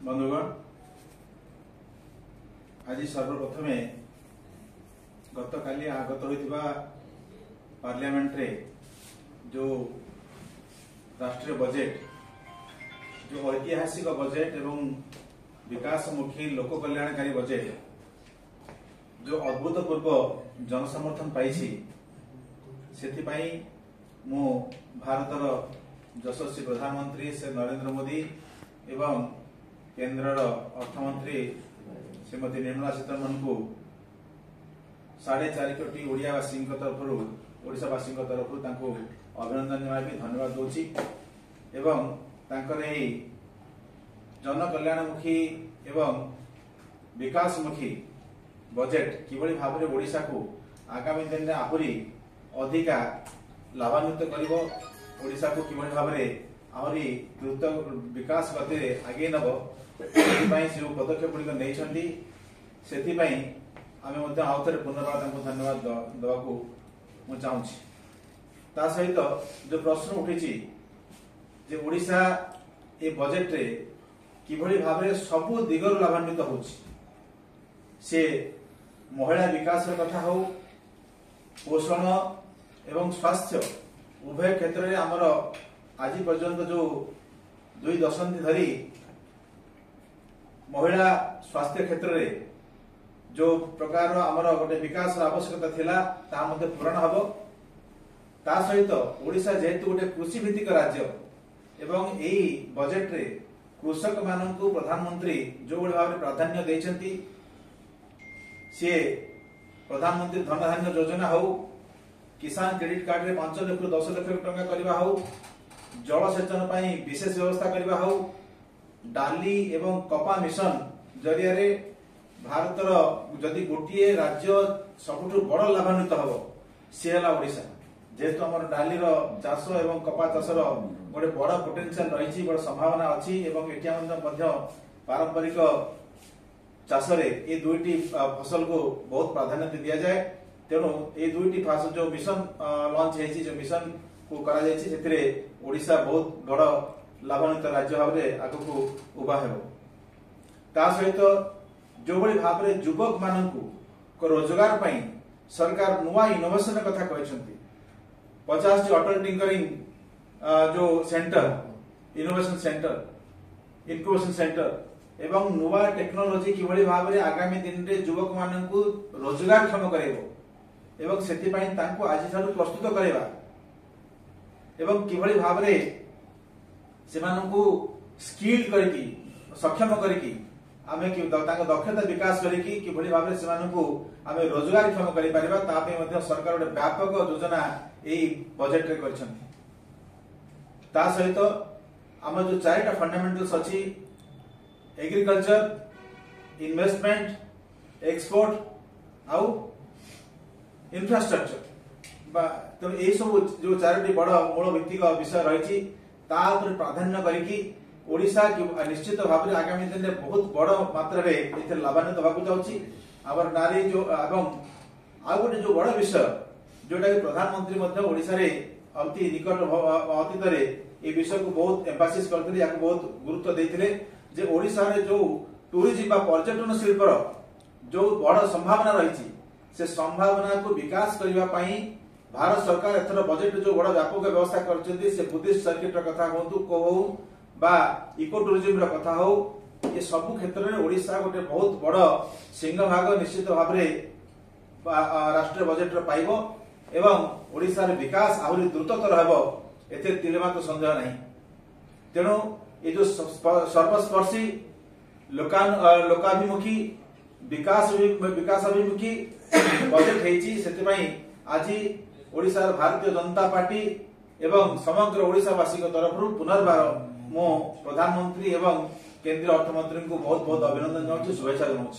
बंधुगण आज सर्वप्रथम गत काली आगत होता पार्लियामेंट रे जो राष्ट्रीय बजेट जो ऐतिहासिक बजेट एवं विकासमुखी लोक कल्याणकारी बजेट जो अभूतपूर्व जनसमर्थन पाई मु भारतर यशस्वी प्रधानमंत्री श्री नरेंद्र मोदी एवं केंद्र अर्थमंत्री श्रीमती निर्मला सीतारमण को 4.5 कोटी ओडियावासी तरफ ओडिशावासी तरफ अभिनंदन जनाबी धन्यवाद दूची एवं जन कल्याणमुखी एवं विकासमुखी बजेट किभली भाव में ओडिशा को आगामी दिन में आहरी अधिका लाभान्वित करिवो ओडिशा को किभली भाव में आहरी द्रुत विकास गति आगे नब जो पदक्षेप गुड़िक नहीं आम आउ थे पुनर्बार धन्यवाद देवाक चाहूँगी ता सहित जो प्रश्न उठी ओडिशा ए बजेट रे किभली भाव में सबु दिगरु लाभान्वित होछि से महिला विकास कथा हो पोषण एवं स्वास्थ्य उभय क्षेत्र में आमर आज पर्यंत जो 2 दशंधि धरी महिला स्वास्थ्य क्षेत्र में जो प्रकार आमर गोटे विकास आवश्यकता थिला ता मध्ये पूरण हबो ता सहित ओडिशा जेहेतु गोटे कृषि भित्तिक राज्य एवं एई बजेट रे कृषक माननकु प्रधानमंत्री जो बड़ी भाव प्राधान्य देइछंती से प्रधानमंत्री धन धान्य योजना हो किसान क्रेडिट कार्ड रे 5 लाख रु 10 लाख टंका करबा हो जलसेचन पई विशेष व्यवस्था करबा हो डाली एवं कपा मिशन जरिया रे भारतर जदि गोटे राज्य सबुठु बड़ लाभान्वित हबो से हला ओडिशा जेहेतु आम डाली चाष एवं कपा चाषर गोटे बड़ पोटेंशियल रही बड़ संभावना अच्छी पारंपरिक चाष ये दुईटी फसल को बहुत प्राधान्य दि जाए तेणु ये दुईटी जो मिशन लॉन्च है जो मिशन को करा ओडिशा बहुत बड़ लाभान्वित राज्य भाव में आग को उभा हो सहित जो बड़ी भाव में युवक मानू रोजगार पाई सरकार नुआ इनोवेशन कथा कहते 50 अटल टिंकरिंग जो centre innovation centre incubation centre एवं नुआ टेक्नोलॉजी किभली भाव में आगामी दिन में युवक मानू रोजगार क्षम करेबो एवं सेति पई तांको आज ठारू प्रस्तुत करेबा एवं किभली भाव में सेमानकु स्किल करकी सक्षम करकी आमे कि दक्षता विकास करकी किभली भाव में सेमानकु आमे रोजगार क्षम करि परिबा ता पे मध्ये सरकार गोटे व्यापक योजना एई बजेट रे करछन्ती ता सहित आम जो 4टा फंडामेंटल्स अछि एग्रीकल्चर इन्वेस्टमेंट एक्सपोर्ट आउ इंफ्रास्ट्रक्चर तो ये सब जो 4टी बड़ मूल भित्तिक विषय रही प्राधान्य करके ओडिशा निश्चित भाव में आगामी दिन में बहुत बड़ मात्रा रे लाभान्वित होगा जाऊँगी आवर नारी जो एवं आउ गोटे जो बड़ विषय जोटा कि प्रधानमंत्री ओडिशा रे अति निकट अतीत ये विषय को बहुत एम्फासिस करते या बहुत गुरुत्व देते जे ओडिशा रे जो टूरिज्म पर्यटन शिल्पर जो बड़ संभावना रही से संभावना को विकास करने भारत सरकार एथर बजेट जो बड़ व्यापक व्यवस्था करछन्ती से बुद्धिस्ट सर्किट कथा हो बा इको टूरिज्म कथा हो ये सब क्षेत्र में ओडिशा गोटे बहुत बड़ सिंह भाग निश्चित भाव में राष्ट्रीय बजेट पाइबो एवं ओडिशा रे विकास आहुरी द्रुततर हेबो एते तिलेमात्र संदेह नहीं तेणु ये जो सर्वस्पर्शी लोकाभिमुखी विकासाभिमुखी बजेट हेची सेति पई आज ओडिशा भारतीय जनता पार्टी एवं समग्र ओडिशावासी तरफ पुनर्बार मो प्रधानमंत्री एवं केंद्रीय अर्थमंत्री को बहुत बहुत अभिनंदन जनाऊँ शुभेच्छा जनाऊँ।